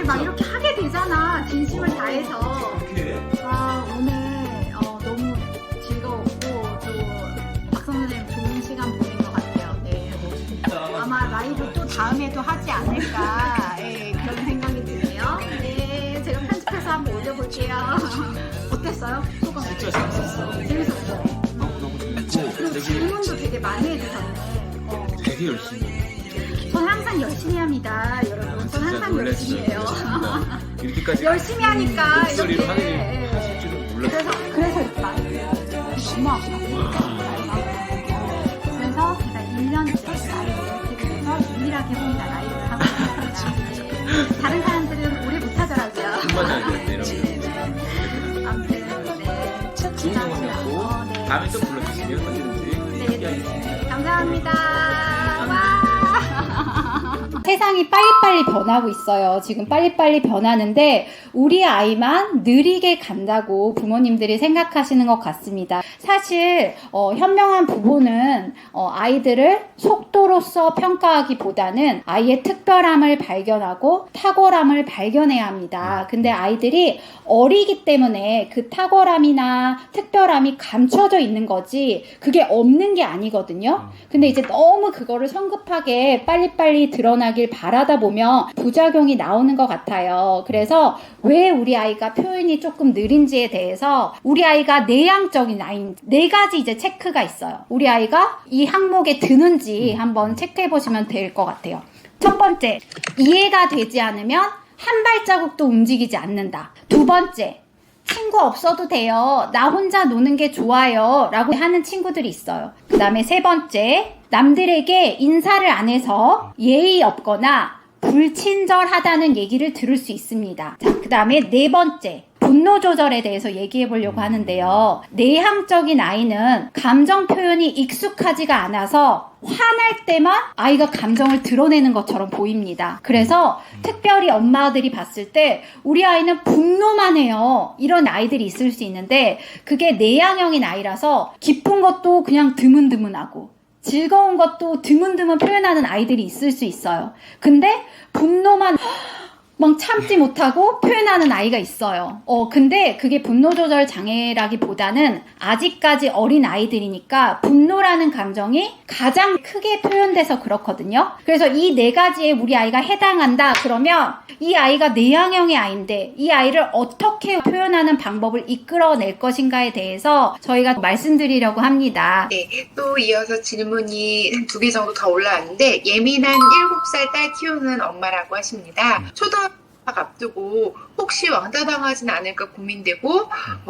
말을 막 이렇게 하게 되잖아. 진심을 다해서. 아, 오늘 너무 즐거웠고 또 박성 선생님 좋은 시간 보낸 것 같아요. 네. 아마 라이브 또 다음에도 하지 않을까 그런 생각이 드네요. 네, 제가 편집해서 한번 올려볼게요. 어땠어요? 소감? 진짜 재밌었어. 재밌었어요. 너무 재밌고 그리고 질문도 되게 많이 해주셨네. 되게 열심히. 전 항상 열심히 합니다, 여러분. 전 항상 열심히 해요. 이렇게까지 열심히 하니까 목소리로 이렇게 하실 줄은 몰랐어요. 그래서 이렇게 많이 너무 아팠어요. 그래서 제가 1년째 라이브 TV에서 유일하게 혼자 라이브를 하고 있습니다. 다른 사람들은 오래 못하더라고요. 맞아, 이런. 아무튼 네, 좋은 경험이었고 네. 다음에 또 불러주시면 언제든지. 네, 감사합니다. 와. 세상이 빨리빨리 변하고 있어요. 지금 빨리빨리 변하는데 우리 아이만 느리게 간다고 부모님들이 생각하시는 것 같습니다. 사실 현명한 부모는 아이들을 속도로서 평가하기보다는 아이의 특별함을 발견하고 탁월함을 발견해야 합니다. 근데 아이들이 어리기 때문에 그 탁월함이나 특별함이 감춰져 있는 거지 그게 없는 게 아니거든요. 근데 이제 너무 그거를 성급하게 빨리빨리 드러나길 바라다 보면 부작용이 나오는 것 같아요. 그래서 왜 우리 아이가 표현이 조금 느린지에 대해서 우리 아이가 내향적인 아이 4가지 이제 체크가 있어요. 우리 아이가 이 항목에 드는지 한번 체크해 보시면 될 것 같아요. 첫 번째, 이해가 되지 않으면 한 발자국도 움직이지 않는다. 두 번째, 친구 없어도 돼요. 나 혼자 노는 게 좋아요. 라고 하는 친구들이 있어요. 그 다음에 세 번째, 남들에게 인사를 안 해서 예의 없거나 불친절하다는 얘기를 들을 수 있습니다. 자, 그 다음에 네 번째, 분노 조절에 대해서 얘기해 보려고 하는데요. 내향적인 아이는 감정 표현이 익숙하지가 않아서 화날 때만 아이가 감정을 드러내는 것처럼 보입니다. 그래서 특별히 엄마들이 봤을 때 우리 아이는 분노만 해요. 이런 아이들이 있을 수 있는데 그게 내향형인 아이라서 기쁜 것도 그냥 드문드문하고 즐거운 것도 드문드문 표현하는 아이들이 있을 수 있어요. 근데 분노만 막 참지 못하고 표현하는 아이가 있어요. 근데 그게 분노 조절 장애라기보다는 아직까지 어린 아이들이니까 분노라는 감정이 가장 크게 표현돼서 그렇거든요. 그래서 이 4가지에 우리 아이가 해당한다 그러면 이 아이가 내향형의 아이인데 이 아이를 어떻게 표현하는 방법을 이끌어낼 것인가에 대해서 저희가 말씀드리려고 합니다. 네, 또 이어서 질문이 한 2개 정도 더 올라왔는데 예민한 7살 딸 키우는 엄마라고 하십니다. 초등학교 앞두고 혹시 왕따당하진 않을까 고민되고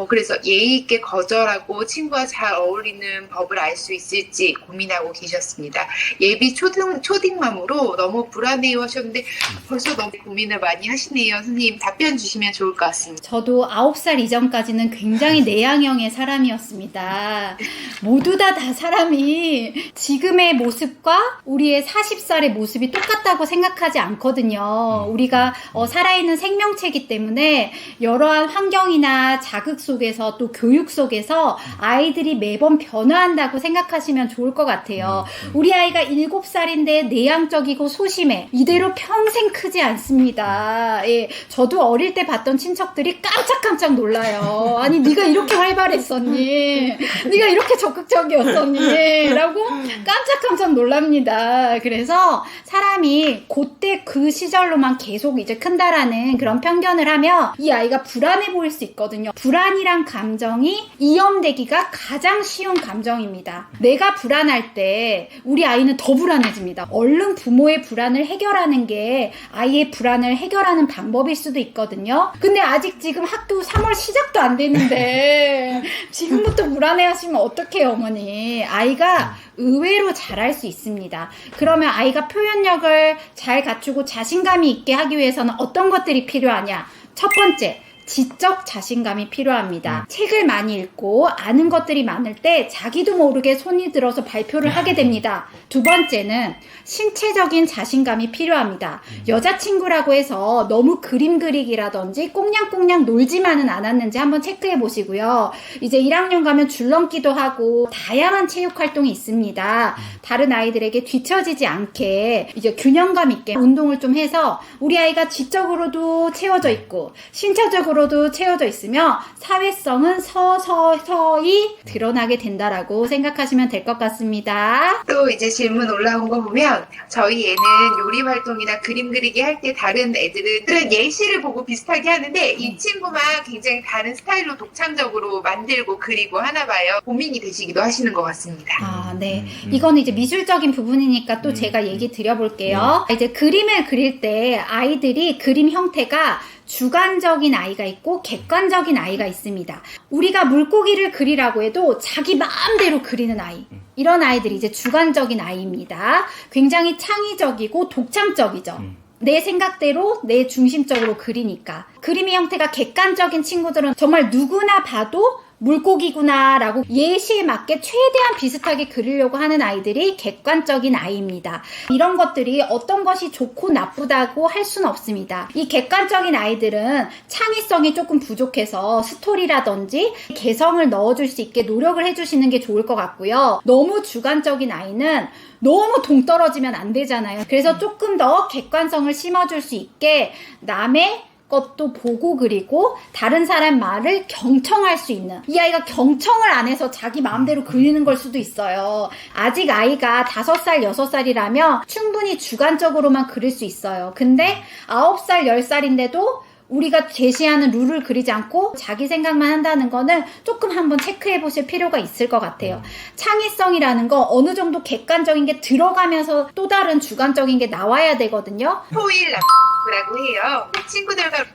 그래서 예의 있게 거절하고 친구와 잘 어울리는 법을 알 수 있을지 고민하고 계셨습니다. 예비 초딩맘으로 너무 불안해요 하셨는데 벌써 너무 고민을 많이 하시네요. 선생님 답변 주시면 좋을 것 같습니다. 저도 9살 이전까지는 굉장히 내향형의 사람이었습니다. 모두 다 사람이 지금의 모습과 우리의 40살의 모습이 똑같다고 생각하지 않거든요. 우리가 살아있는 생명체이기 때문에 여러한 환경이나 자극 속에서 또 교육 속에서 아이들이 매번 변화한다고 생각하시면 좋을 것 같아요. 우리 아이가 7살인데 내향적이고 소심해. 이대로 평생 크지 않습니다. 예, 저도 어릴 때 봤던 친척들이 깜짝깜짝 놀라요. 아니 네가 이렇게 활발했었니? 네가 이렇게 적극적이었었니? 라고 깜짝깜짝 놀랍니다. 그래서 사람이 그때 그 시절로만 계속 이제 큰다라는 그런 편견을 하면 이 아이가 불안해 보일 수 있거든요. 불안이란 감정이 이염되기가 가장 쉬운 감정입니다. 내가 불안할 때 우리 아이는 더 불안해집니다. 얼른 부모의 불안을 해결하는 게 아이의 불안을 해결하는 방법일 수도 있거든요. 근데 아직 지금 학교 3월 시작도 안 됐는데 지금부터 불안해 하시면 어떡해요, 어머니. 아이가 의외로 잘할 수 있습니다. 그러면 아이가 표현력을 잘 갖추고 자신감이 있게 하기 위해서는 어떤 것들이 필요하냐? 첫 번째, 지적 자신감이 필요합니다. 책을 많이 읽고 아는 것들이 많을 때 자기도 모르게 손이 들어서 발표를 하게 됩니다. 두 번째는 신체적인 자신감이 필요합니다. 여자친구라고 해서 너무 그림 그리기라든지 꽁냥꽁냥 놀지만은 않았는지 한번 체크해 보시고요. 이제 1학년 가면 줄넘기도 하고 다양한 체육 활동이 있습니다. 다른 아이들에게 뒤처지지 않게 이제 균형감 있게 운동을 좀 해서 우리 아이가 지적으로도 채워져 있고 신체적으로도 채워져 있으며 사회성은 서서히 드러나게 된다라고 생각하시면 될 것 같습니다. 또 이제 질문 올라온 거 보면 저희 애는 요리 활동이나 그림 그리기 할 때 다른 애들은 예시를 보고 비슷하게 하는데 이 친구만 굉장히 다른 스타일로 독창적으로 만들고 그리고 하나 봐요. 고민이 되시기도 하시는 것 같습니다. 아, 네. 이거는 이제 미술적인 부분이니까 또 제가 얘기 드려볼게요. 이제 그림을 그릴 때 아이들이 그림 형태가 주관적인 아이가 있고 객관적인 아이가 있습니다. 우리가 물고기를 그리라고 해도 자기 마음대로 그리는 아이. 이런 아이들이 이제 주관적인 아이입니다. 굉장히 창의적이고 독창적이죠. 내 생각대로 내 중심적으로 그리니까. 그림의 형태가 객관적인 친구들은 정말 누구나 봐도 물고기구나 라고 예시에 맞게 최대한 비슷하게 그리려고 하는 아이들이 객관적인 아이입니다. 이런 것들이 어떤 것이 좋고 나쁘다고 할 수는 없습니다. 이 객관적인 아이들은 창의성이 조금 부족해서 스토리라든지 개성을 넣어줄 수 있게 노력을 해주시는 게 좋을 것 같고요. 너무 주관적인 아이는 너무 동떨어지면 안 되잖아요. 그래서 조금 더 객관성을 심어줄 수 있게 남의 것도 보고 그리고 다른 사람 말을 경청할 수 있는, 이 아이가 경청을 안 해서 자기 마음대로 그리는 걸 수도 있어요. 아직 아이가 5살, 6살이라면 충분히 주관적으로만 그릴 수 있어요. 근데 9살, 10살인데도 우리가 제시하는 룰을 그리지 않고 자기 생각만 한다는 거는 조금 한번 체크해 보실 필요가 있을 것 같아요. 창의성이라는 거 어느 정도 객관적인 게 들어가면서 또 다른 주관적인 게 나와야 되거든요. 토일라고 해요. 친구들과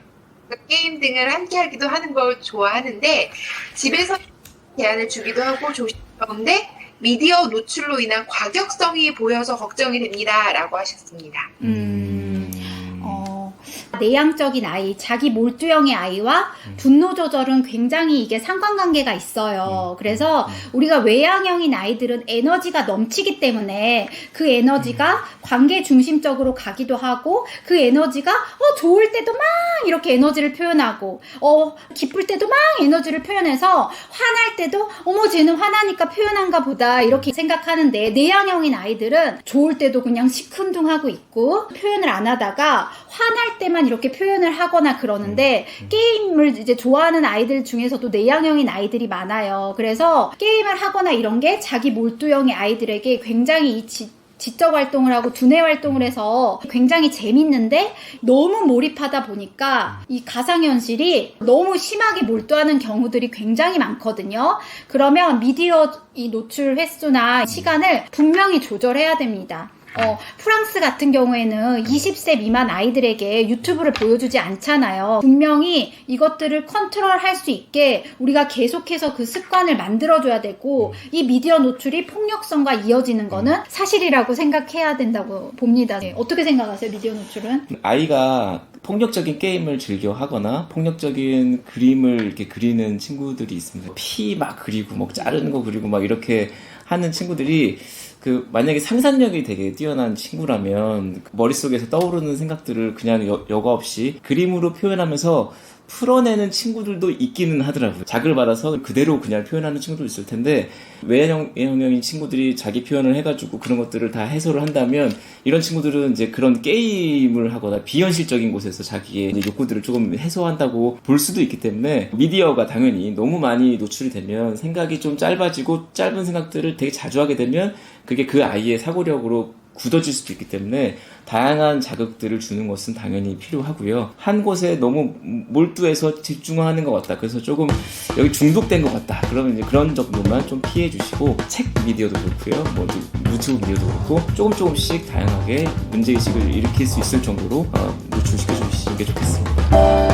게임 등을 함께 하기도 하는 걸 좋아하는데 집에서 제안을 주기도 하고 조심스러운데 미디어 노출로 인한 과격성이 보여서 걱정이 됩니다. 라고 하셨습니다. 내향적인 아이, 자기 몰두형의 아이와 분노 조절은 굉장히 이게 상관관계가 있어요. 그래서 우리가 외향형인 아이들은 에너지가 넘치기 때문에 그 에너지가 관계 중심적으로 가기도 하고 그 에너지가 좋을 때도 막 이렇게 에너지를 표현하고 기쁠 때도 막 에너지를 표현해서 화날 때도 쟤는 화나니까 표현한가 보다 이렇게 생각하는데 내향형인 아이들은 좋을 때도 그냥 시큰둥하고 있고 표현을 안 하다가 화날 때만 이렇게 표현을 하거나 그러는데 게임을 이제 좋아하는 아이들 중에서도 내향형인 아이들이 많아요. 그래서 게임을 하거나 이런 게 자기 몰두형의 아이들에게 굉장히 이 지적 활동을 하고 두뇌 활동을 해서 굉장히 재밌는데 너무 몰입하다 보니까 이 가상현실이 너무 심하게 몰두하는 경우들이 굉장히 많거든요. 그러면 미디어 이 노출 횟수나 시간을 분명히 조절해야 됩니다. 프랑스 같은 경우에는 20세 미만 아이들에게 유튜브를 보여주지 않잖아요. 분명히 이것들을 컨트롤할 수 있게 우리가 계속해서 그 습관을 만들어줘야 되고 이 미디어 노출이 폭력성과 이어지는 거는 사실이라고 생각해야 된다고 봅니다. 어떻게 생각하세요? 미디어 노출은? 아이가 폭력적인 게임을 즐겨 하거나 폭력적인 그림을 이렇게 그리는 친구들이 있습니다. 피 막 그리고 막 자르는 거 그리고 막 이렇게 하는 친구들이 만약에 상상력이 되게 뛰어난 친구라면 머릿속에서 떠오르는 생각들을 그냥 여과 없이 그림으로 표현하면서 풀어내는 친구들도 있기는 하더라고요. 자극을 받아서 그대로 그냥 표현하는 친구도 있을 텐데 외향형인 친구들이 자기 표현을 해가지고 그런 것들을 다 해소를 한다면 이런 친구들은 이제 그런 게임을 하거나 비현실적인 곳에서 자기의 이제 욕구들을 조금 해소한다고 볼 수도 있기 때문에 미디어가 당연히 너무 많이 노출이 되면 생각이 좀 짧아지고 짧은 생각들을 되게 자주 하게 되면 그게 그 아이의 사고력으로 굳어질 수도 있기 때문에 다양한 자극들을 주는 것은 당연히 필요하고요. 한 곳에 너무 몰두해서 집중하는 것 같다. 그래서 조금 여기 중독된 것 같다. 그러면 이제 그런 정도만 좀 피해 주시고 책 미디어도 그렇고요. 유튜브 미디어도 그렇고 조금씩 다양하게 문제의식을 일으킬 수 있을 정도로 노출시켜 주시는 게 좋겠습니다.